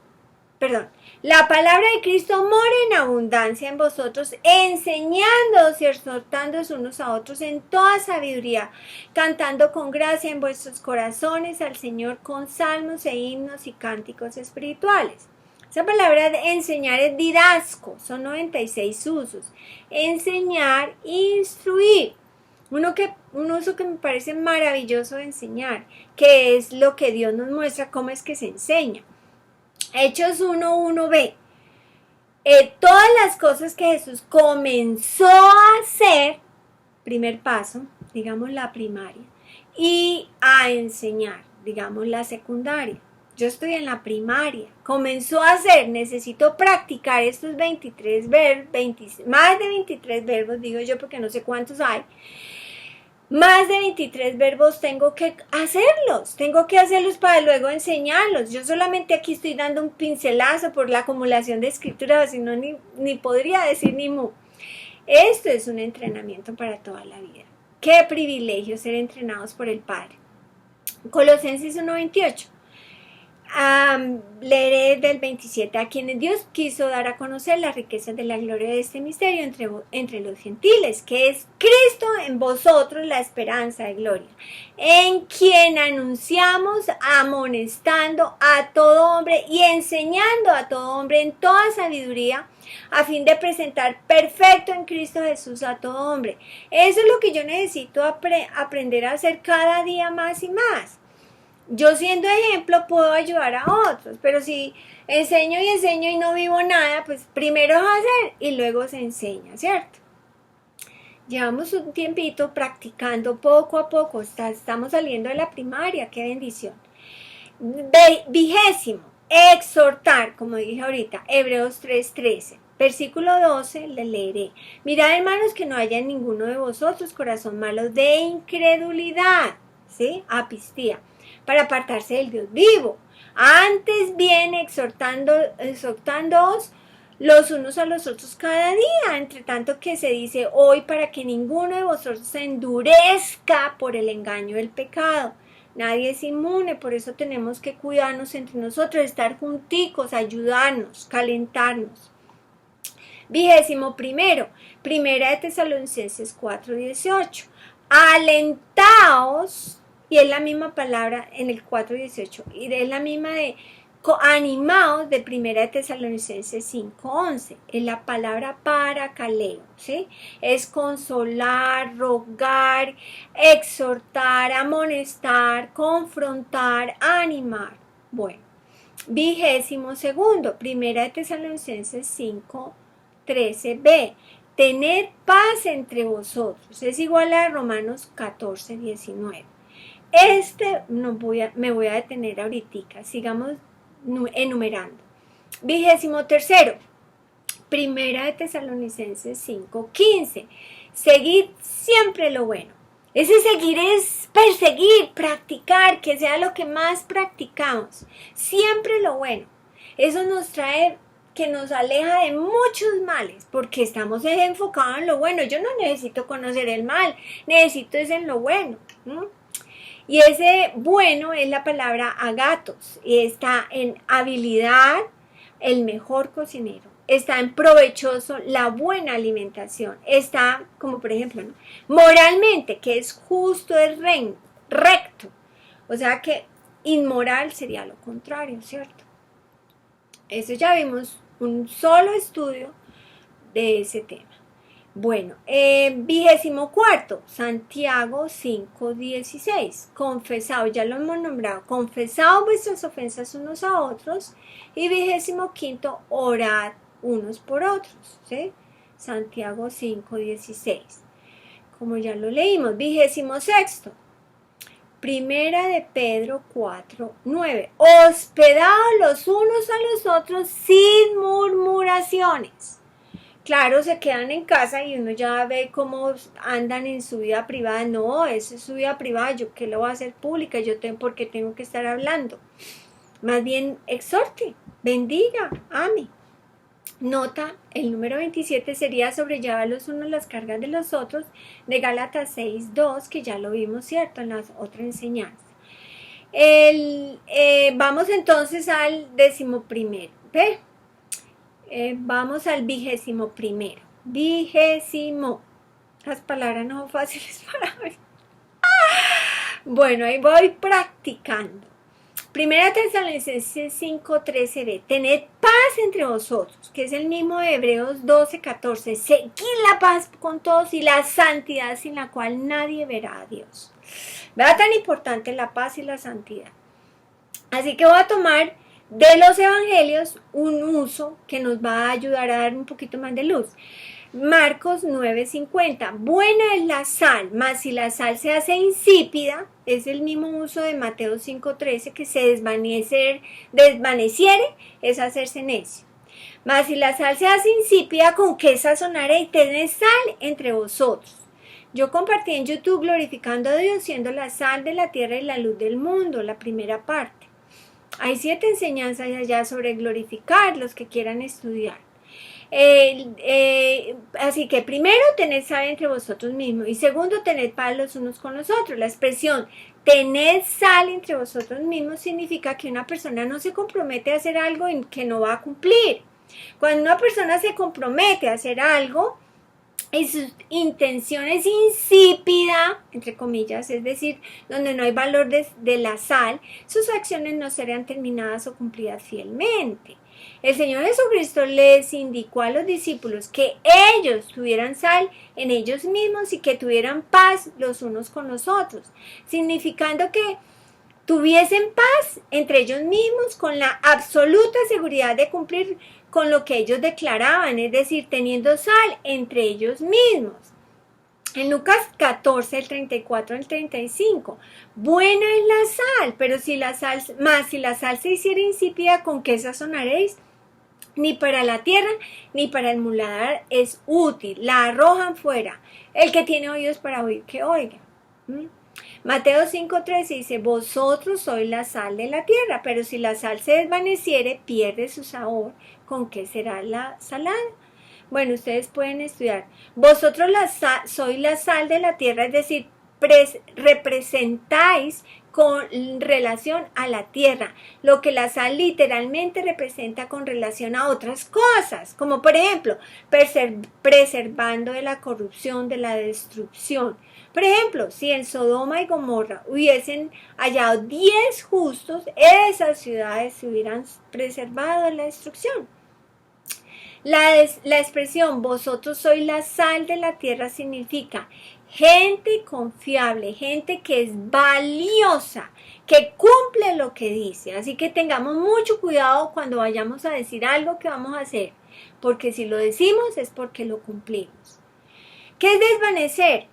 perdón, la palabra de Cristo mora en abundancia en vosotros, enseñándoos y exhortándoos unos a otros en toda sabiduría, cantando con gracia en vuestros corazones al Señor con salmos e himnos y cánticos espirituales. Esa palabra de enseñar es didasco, son 96 usos. Enseñar, instruir. Un uso que me parece maravilloso de enseñar, que es lo que Dios nos muestra, cómo es que se enseña. Hechos 1:1b. Todas las cosas que Jesús comenzó a hacer, primer paso, digamos la primaria, y a enseñar, digamos la secundaria. Yo estoy en la primaria, comenzó a hacer, necesito practicar estos 23 verbos, más de 23 verbos, digo yo porque no sé cuántos hay. Más de 23 verbos tengo que hacerlos para luego enseñarlos. Yo solamente aquí estoy dando un pincelazo por la acumulación de escritura, si no ni podría decir ni mu. Esto es un entrenamiento para toda la vida. Qué privilegio ser entrenados por el Padre. Colosenses 1:28. Leeré del 27, a quienes Dios quiso dar a conocer las riquezas de la gloria de este misterio entre los gentiles, que es Cristo en vosotros, la esperanza de gloria, en quien anunciamos amonestando a todo hombre y enseñando a todo hombre en toda sabiduría, a fin de presentar perfecto en Cristo Jesús a todo hombre. Eso es lo que yo necesito aprender a hacer cada día más y más. Yo siendo ejemplo puedo ayudar a otros, pero si enseño y no vivo nada, pues primero es hacer y luego se enseña, ¿cierto? Llevamos un tiempito practicando poco a poco, estamos saliendo de la primaria, qué bendición. 20, exhortar, como dije ahorita, Hebreos 3:13. Versículo 12, le leeré. Mirad, hermanos, que no haya en ninguno de vosotros corazón malo de incredulidad, ¿sí? Apistía, para apartarse del Dios vivo. Antes bien exhortándoos los unos a los otros cada día, entre tanto que se dice hoy, para que ninguno de vosotros se endurezca por el engaño del pecado. Nadie es inmune, por eso tenemos que cuidarnos entre nosotros, estar junticos, ayudarnos, calentarnos. 21, primera de Tesalonicenses 4:18. Alentaos, y es la misma palabra en el 4:18, y es la misma de animaos de primera de Tesalonicenses 5:11, es la palabra paracaleo, ¿sí? Es consolar, rogar, exhortar, amonestar, confrontar, animar. Bueno, 22, primera de Tesalonicenses 5:13b, tener paz entre vosotros, es igual a Romanos 14:19. Me voy a detener ahorita, sigamos enumerando. 23, primera de Tesalonicenses 5:15, seguid siempre lo bueno. Ese seguir es perseguir, practicar, que sea lo que más practicamos, siempre lo bueno. Eso nos trae, que nos aleja de muchos males, porque estamos enfocados en lo bueno. Yo no necesito conocer el mal, necesito es en lo bueno. Y ese bueno es la palabra agatos, y está en habilidad, el mejor cocinero, está en provechoso, la buena alimentación, está como por ejemplo, ¿no?, moralmente, que es justo, es recto, o sea que inmoral sería lo contrario, ¿cierto? Eso ya vimos un solo estudio de ese tema. Bueno, 24, Santiago 5:16. Confesado, ya lo hemos nombrado. Confesado vuestras ofensas unos a otros. Y 25, orad unos por otros. ¿Sí? Santiago 5:16. Como ya lo leímos. 26, Primera de Pedro 4:9. Hospedaos los unos a los otros sin murmuraciones. Claro, se quedan en casa y uno ya ve cómo andan en su vida privada. No, eso es su vida privada. ¿Yo qué lo voy a hacer pública? ¿Por qué tengo que estar hablando? Más bien, exhorte, bendiga, ame. Nota, el número 27 sería sobrellevar los unos las cargas de los otros, de Gálatas 6:2, que ya lo vimos, ¿cierto?, en la otra enseñanza. Vamos entonces al 11. ¿Ve? Vamos al 21. 20. Las palabras no son fáciles para mí. Bueno, ahí voy practicando. Primera Tesalonicenses 5:13b. Tened paz entre vosotros, que es el mismo de Hebreos 12:14. Seguid la paz con todos y la santidad sin la cual nadie verá a Dios. Vea tan importante la paz y la santidad. Así que voy a tomar de los evangelios un uso que nos va a ayudar a dar un poquito más de luz. Marcos 9:50. Buena es la sal, mas si la sal se hace insípida, es el mismo uso de Mateo 5:13, que se desvaneciere, es hacerse necio. Mas si la sal se hace insípida, ¿con qué sazonaré? Y tened sal entre vosotros. Yo compartí en YouTube glorificando a Dios, siendo la sal de la tierra y la luz del mundo, la primera parte. Hay 7 enseñanzas allá sobre glorificar, los que quieran estudiar. Así que primero, tened sal entre vosotros mismos, y segundo, tened paz los unos con los otros. La expresión tened sal entre vosotros mismos significa que una persona no se compromete a hacer algo que no va a cumplir. Cuando una persona se compromete a hacer algo y su intención es insípida, entre comillas, es decir, donde no hay valor de la sal, sus acciones no serán terminadas o cumplidas fielmente. El Señor Jesucristo les indicó a los discípulos que ellos tuvieran sal en ellos mismos y que tuvieran paz los unos con los otros, significando que tuviesen paz entre ellos mismos con la absoluta seguridad de cumplir con lo que ellos declaraban, es decir, teniendo sal entre ellos mismos. En Lucas 14, el 34 al 35, buena es la sal, pero si la sal se hiciera insípida, ¿con qué sazonaréis? Ni para la tierra, ni para el muladar es útil, la arrojan fuera. El que tiene oídos para oír, que oiga. Mateo 5:13 dice, vosotros sois la sal de la tierra, pero si la sal se desvaneciere, pierde su sabor, ¿con qué será la salada? Bueno, ustedes pueden estudiar. Vosotros sois la sal de la tierra, es decir, representáis con relación a la tierra, lo que la sal literalmente representa con relación a otras cosas, como por ejemplo, preservando de la corrupción, de la destrucción. Por ejemplo, si en Sodoma y Gomorra hubiesen hallado 10 justos, esas ciudades se hubieran preservado de la destrucción. La expresión vosotros sois la sal de la tierra significa gente confiable, gente que es valiosa, que cumple lo que dice. Así que tengamos mucho cuidado cuando vayamos a decir algo que vamos a hacer, porque si lo decimos es porque lo cumplimos. ¿Qué es desvanecer?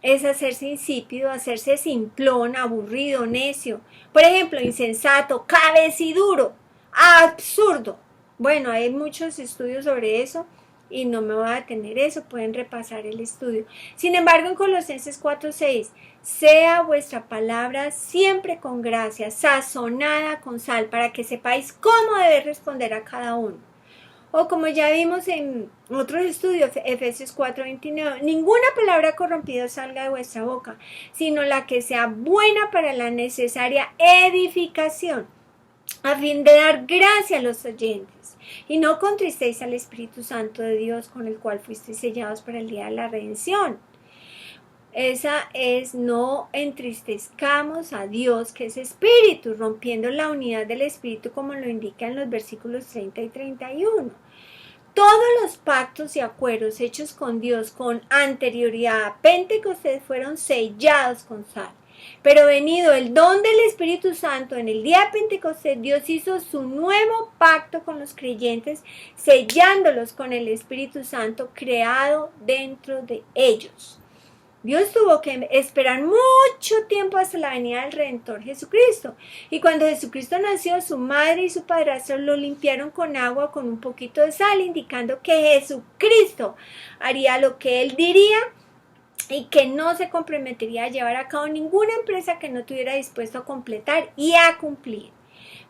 Es hacerse insípido, hacerse simplón, aburrido, necio. Por ejemplo, insensato, cabeciduro, absurdo. Bueno, hay muchos estudios sobre eso y no me voy a detener eso, pueden repasar el estudio. Sin embargo, en Colosenses 4:6, sea vuestra palabra siempre con gracia, sazonada con sal, para que sepáis cómo debe responder a cada uno. O como ya vimos en otros estudios, Efesios 4:29, ninguna palabra corrompida salga de vuestra boca, sino la que sea buena para la necesaria edificación, a fin de dar gracia a los oyentes. Y no contristéis al Espíritu Santo de Dios, con el cual fuisteis sellados para el día de la redención. Esa es, no entristezcamos a Dios, que es Espíritu, rompiendo la unidad del Espíritu, como lo indican los versículos 30 y 31. todos los pactos y acuerdos hechos con Dios con anterioridad a Pentecostés fueron sellados con sal. Pero venido el don del Espíritu Santo en el día de Pentecostés, Dios hizo su nuevo pacto con los creyentes, sellándolos con el Espíritu Santo creado dentro de ellos. Dios tuvo que esperar mucho tiempo hasta la venida del Redentor Jesucristo. Y cuando Jesucristo nació, su madre y su padrastro lo limpiaron con agua con un poquito de sal, indicando que Jesucristo haría lo que Él diría y que no se comprometería a llevar a cabo ninguna empresa que no estuviera dispuesto a completar y a cumplir.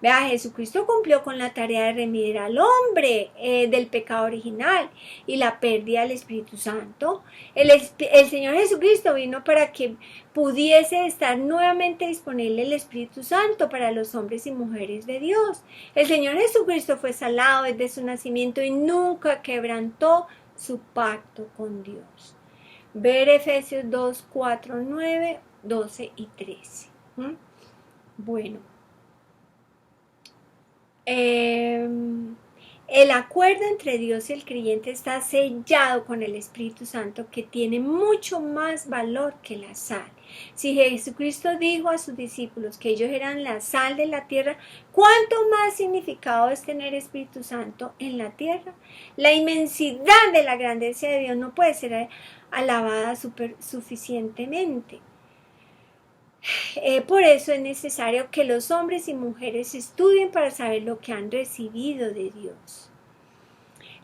Vea, Jesucristo cumplió con la tarea de remediar al hombre del pecado original y la pérdida del Espíritu Santo. El Señor Jesucristo vino para que pudiese estar nuevamente disponible el Espíritu Santo para los hombres y mujeres de Dios. El Señor Jesucristo fue salado desde su nacimiento y nunca quebrantó su pacto con Dios. Ver Efesios 2, 4, 9, 12 y 13. Bueno. El acuerdo entre Dios y el creyente está sellado con el Espíritu Santo, que tiene mucho más valor que la sal. Si Jesucristo dijo a sus discípulos que ellos eran la sal de la tierra, ¿cuánto más significado es tener Espíritu Santo en la tierra? La inmensidad de la grandeza de Dios no puede ser alabada suficientemente. Por eso es necesario que los hombres y mujeres estudien para saber lo que han recibido de Dios.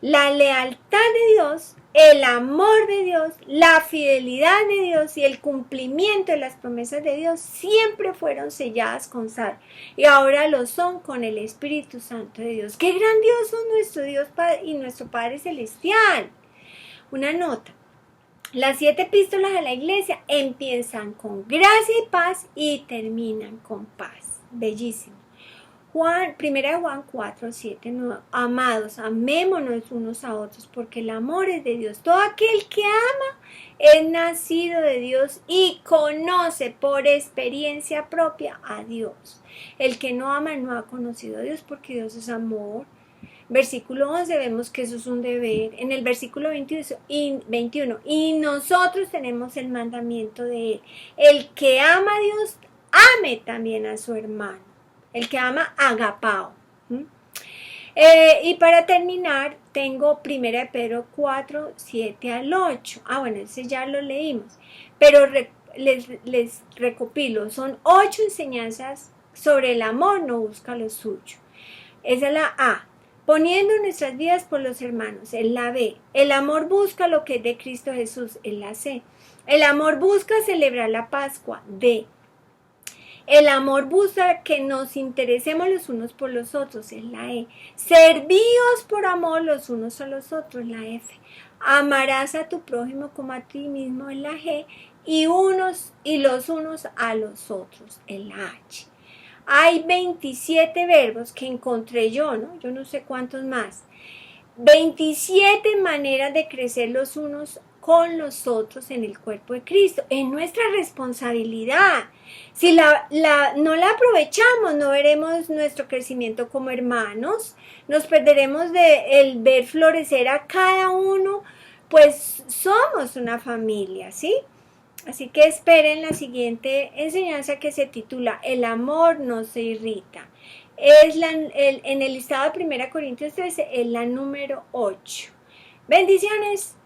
La lealtad de Dios, el amor de Dios, la fidelidad de Dios y el cumplimiento de las promesas de Dios siempre fueron selladas con sal y ahora lo son con el Espíritu Santo de Dios. ¡Qué grandioso es nuestro Dios y nuestro Padre Celestial! Una nota. Las 7 epístolas a la iglesia empiezan con gracia y paz y terminan con paz. Bellísimo. 1 Juan 4, 7, 9. Amados, amémonos unos a otros porque el amor es de Dios. Todo aquel que ama es nacido de Dios y conoce por experiencia propia a Dios. El que no ama no ha conocido a Dios porque Dios es amor. Versículo 11, vemos que eso es un deber. En el versículo 21, y nosotros tenemos el mandamiento de Él. El que ama a Dios, ame también a su hermano. El que ama, agapao. Y para terminar, tengo 1 Pedro 4, 7 al 8. Bueno, ese ya lo leímos. Pero les recopilo, son 8 enseñanzas sobre el amor, no busca lo suyo. Esa es la A. Poniendo nuestras vidas por los hermanos, es la B. El amor busca lo que es de Cristo Jesús, es la C. El amor busca celebrar la Pascua, D. El amor busca que nos interesemos los unos por los otros, es la E. Servíos por amor los unos a los otros, la F. Amarás a tu prójimo como a ti mismo, es la G. Y los unos a los otros, es la H. Hay 27 verbos que encontré yo, ¿no? Yo no sé cuántos más. 27 maneras de crecer los unos con los otros en el cuerpo de Cristo. Es nuestra responsabilidad. Si no la aprovechamos, no veremos nuestro crecimiento como hermanos. Nos perderemos de el ver florecer a cada uno, pues somos una familia, ¿sí? Así que esperen la siguiente enseñanza que se titula El amor no se irrita. En el listado de 1 Corintios 13 es la número 8. Bendiciones.